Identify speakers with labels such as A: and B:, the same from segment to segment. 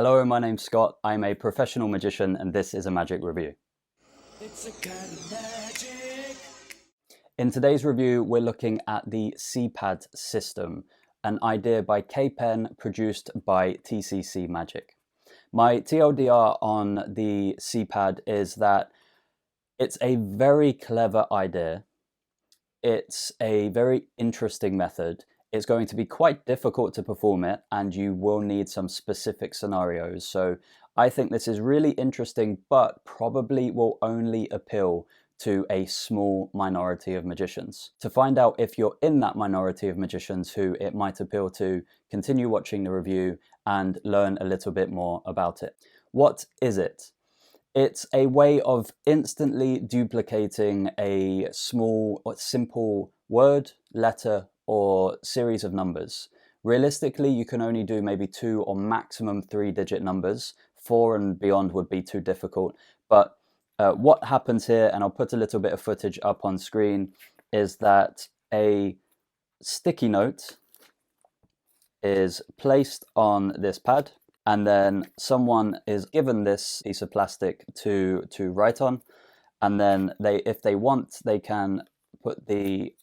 A: Hello, my name's Scott. I'm a professional magician and this is a magic review.
B: It's a kind of magic.
A: In today's review, we're looking at the CPAD system, an idea by K-Pen produced by TCC Magic. My TLDR on the CPAD is that it's a very clever idea. It's a very interesting method. It's going to be quite difficult to perform it, and you will need some specific scenarios. So I think this is really interesting, but probably will only appeal to a small minority of magicians. To find out if you're in that minority of magicians who it might appeal to, continue watching the review and learn a little bit more about it. What is it? It's a way of instantly duplicating a small or simple word, letter, or series of numbers. Realistically, you can only do maybe 2 or maximum 3-digit numbers. 4 and beyond would be too difficult. But what happens here, and I'll put a little bit of footage up on screen, is that a sticky note is placed on this pad, and then someone is given this piece of plastic to write on, and then if they want, they can put the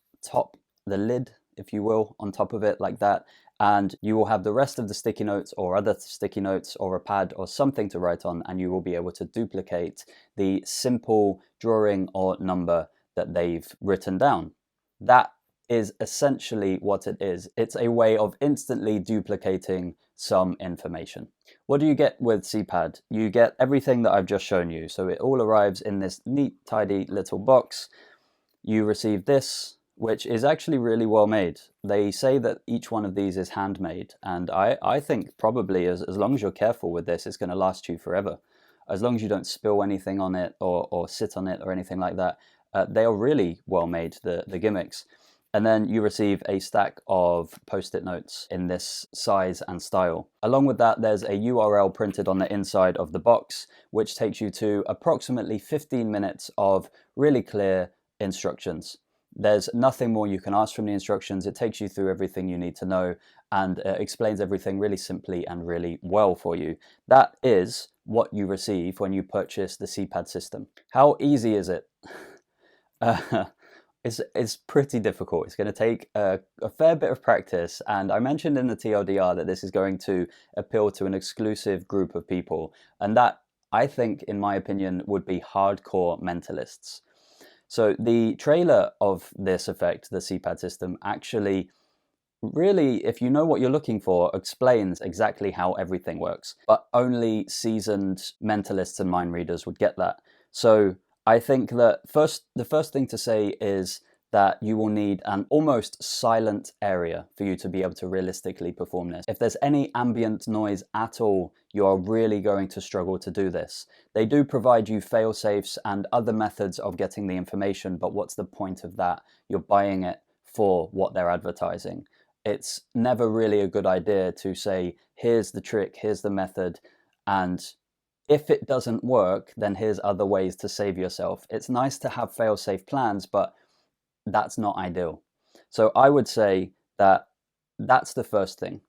A: lid, if you will, on top of it like that, and you will have the rest of the sticky notes or other sticky notes or a pad or something to write on, and you will be able to duplicate the simple drawing or number that they've written down. That is essentially what it is. It's a way of instantly duplicating some information. What do you get with CPAD? You get everything that I've just shown you. So it all arrives in this neat, tidy little box. You receive this, which is actually really well made. They say that each one of these is handmade, and I think probably as long as you're careful with this, it's going to last you forever. As long as you don't spill anything on it or sit on it or anything like that. They are really well made, the gimmicks. And then you receive a stack of post-it notes in this size and style. Along with that, there's a URL printed on the inside of the box, which takes you to approximately 15 minutes of really clear instructions. There's nothing more you can ask from the instructions. It takes you through everything you need to know and explains everything really simply and really well for you. That is what you receive when you purchase the CPAD system. How easy is it? It's pretty difficult. It's going to take a fair bit of practice, and I mentioned in the TLDR that this is going to appeal to an exclusive group of people, and that, I think, in my opinion, would be hardcore mentalists. So the trailer of this effect, the CPAD system, actually really, if you know what you're looking for, explains exactly how everything works, but only seasoned mentalists and mind readers would get that. So I think that the first thing to say is that you will need an almost silent area for you to be able to realistically perform this. If there's any ambient noise at all, you are really going to struggle to do this. They do provide you fail-safes and other methods of getting the information, but what's the point of that? You're buying it for what they're advertising. It's never really a good idea to say, here's the trick, here's the method, and if it doesn't work, then here's other ways to save yourself. It's nice to have fail-safe plans, but that's not ideal. So I would say that that's the first thing.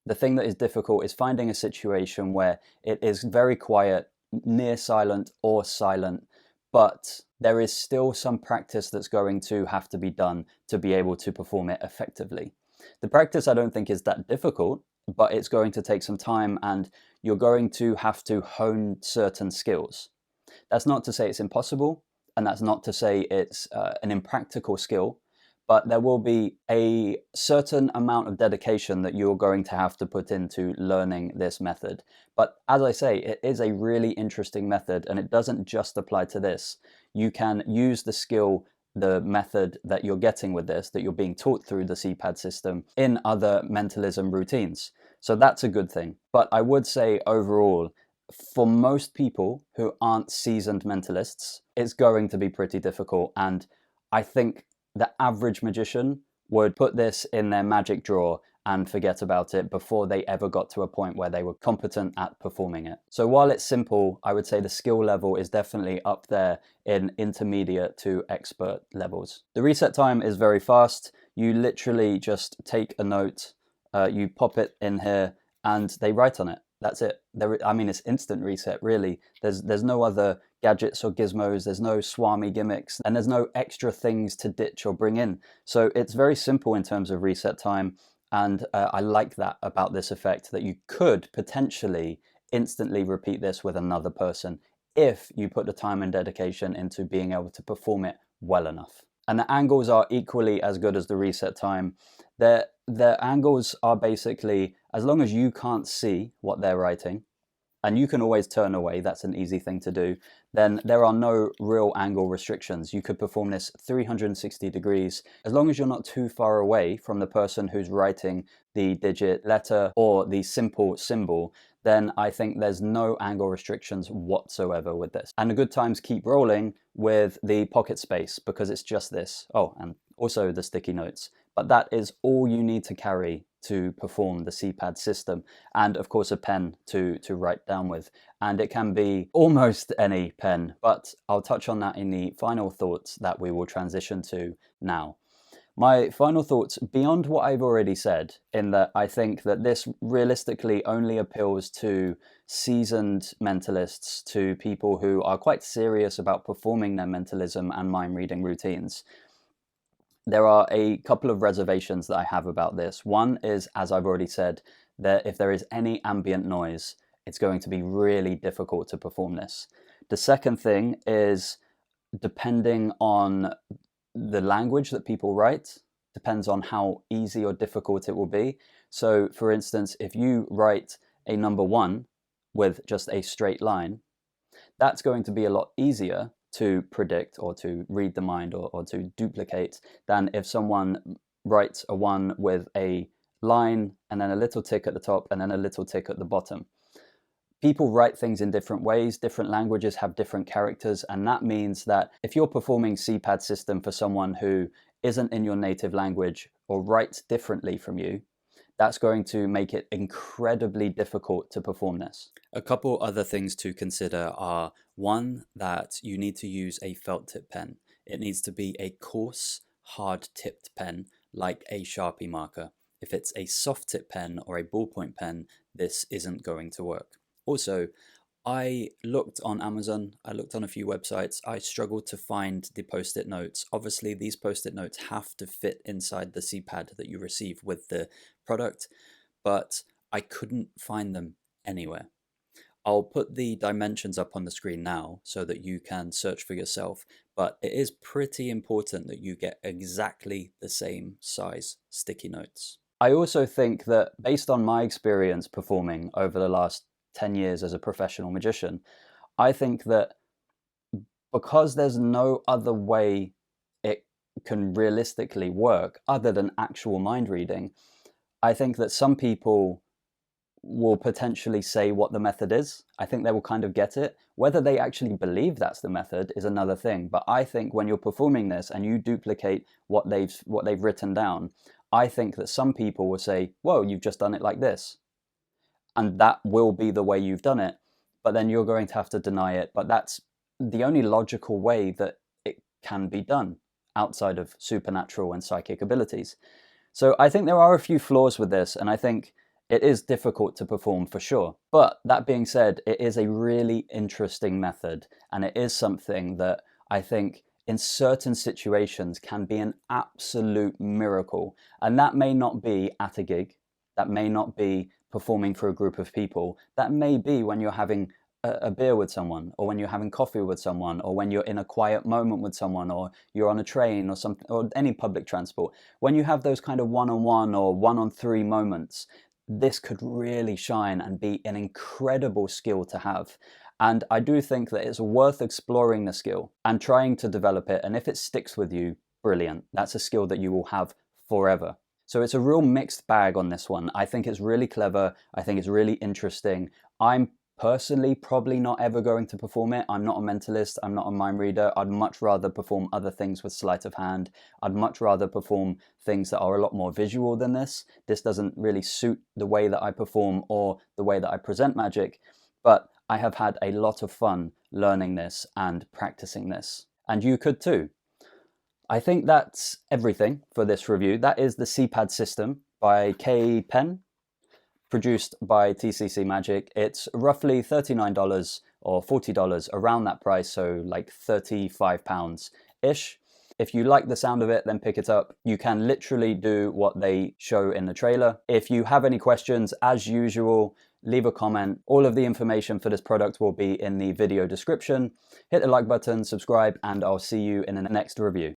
A: The thing that is difficult is finding a situation where it is very quiet, near silent or silent, but there is still some practice that's going to have to be done to be able to perform it effectively. The practice I don't think is that difficult, but it's going to take some time and you're going to have to hone certain skills. That's not to say it's impossible, and that's not to say it's an impractical skill, but there will be a certain amount of dedication that you're going to have to put into learning this method. But as I say, it is a really interesting method, and it doesn't just apply to this. You can use the skill, the method that you're getting with this, that you're being taught through the CPAD system, in other mentalism routines. So that's a good thing. But I would say overall, for most people who aren't seasoned mentalists, it's going to be pretty difficult. And I think the average magician would put this in their magic drawer and forget about it before they ever got to a point where they were competent at performing it. So while it's simple, I would say the skill level is definitely up there in intermediate to expert levels. The reset time is very fast. You literally just take a note, you pop it in here, and they write on it. That's it. I mean, it's instant reset, really. There's no other gadgets or gizmos, there's no swami gimmicks, and there's no extra things to ditch or bring in. So it's very simple in terms of reset time, and I like that about this effect, that you could potentially instantly repeat this with another person if you put the time and dedication into being able to perform it well enough. And the angles are equally as good as the reset time. The angles are basically, as long as you can't see what they're writing, and you can always turn away, that's an easy thing to do, then there are no real angle restrictions. You could perform this 360 degrees, as long as you're not too far away from the person who's writing the digit, letter, or the simple symbol, then I think there's no angle restrictions whatsoever with this. And the good times keep rolling with the pocket space, because it's just this. Oh, and also the sticky notes. But that is all you need to carry to perform the C-pad system, and of course a pen to write down with. And it can be almost any pen, but I'll touch on that in the final thoughts that we will transition to now. My final thoughts, beyond what I've already said, in that I think that this realistically only appeals to seasoned mentalists, to people who are quite serious about performing their mentalism and mind reading routines. There are a couple of reservations that I have about this. One is, as I've already said, that if there is any ambient noise, it's going to be really difficult to perform this. The second thing is, depending on the language that people write, depends on how easy or difficult it will be. So for instance, if you write a number 1 with just a straight line, that's going to be a lot easier to predict or to read the mind or to duplicate than if someone writes a 1 with a line and then a little tick at the top and then a little tick at the bottom. People write things in different ways, different languages have different characters, and that means that if you're performing C-pad system for someone who isn't in your native language or writes differently from you, that's going to make it incredibly difficult to perform this. A couple other things to consider are, one, that you need to use a felt tip pen. It needs to be a coarse, hard tipped pen, like a Sharpie marker. If it's a soft tip pen or a ballpoint pen, this isn't going to work. Also, I looked on Amazon, I looked on a few websites, I struggled to find the post-it notes. Obviously, these post-it notes have to fit inside the C-pad that you receive with the product, but I couldn't find them anywhere. I'll put the dimensions up on the screen now so that you can search for yourself, but it is pretty important that you get exactly the same size sticky notes. I also think that, based on my experience performing over the last 10 years as a professional magician, I think that because there's no other way it can realistically work other than actual mind reading, I think that some people will potentially say what the method is. I think they will kind of get it. Whether they actually believe that's the method is another thing. But I think when you're performing this and you duplicate what they've written down, I think that some people will say, whoa, you've just done it like this. And that will be the way you've done it. But then you're going to have to deny it. But that's the only logical way that it can be done outside of supernatural and psychic abilities. So I think there are a few flaws with this, and I think it is difficult to perform for sure. But that being said, it is a really interesting method, and it is something that I think in certain situations can be an absolute miracle. And that may not be at a gig, that may not be performing for a group of people, that may be when you're having a beer with someone, or when you're having coffee with someone, or when you're in a quiet moment with someone, or you're on a train or something, or any public transport. When you have those kind of one-on-one or one-on-three moments, this could really shine and be an incredible skill to have. And I do think that it's worth exploring the skill and trying to develop it. And if it sticks with you, brilliant. That's a skill that you will have forever. So it's a real mixed bag on this one. I think it's really clever. I think it's really interesting. I'm personally probably not ever going to perform it. I'm not a mentalist. I'm not a mind reader. I'd much rather perform other things with sleight of hand. I'd much rather perform things that are a lot more visual than this. This doesn't really suit the way that I perform or the way that I present magic, but I have had a lot of fun learning this and practicing this. And you could too. I think that's everything for this review. That is the C-pad system by K Pen. produced by TCC Magic. It's roughly $39 or $40, around that price, so like £35-ish. If you like the sound of it, then pick it up. You can literally do what they show in the trailer. If you have any questions, as usual, leave a comment. All of the information for this product will be in the video description. Hit the like button, subscribe, and I'll see you in the next review.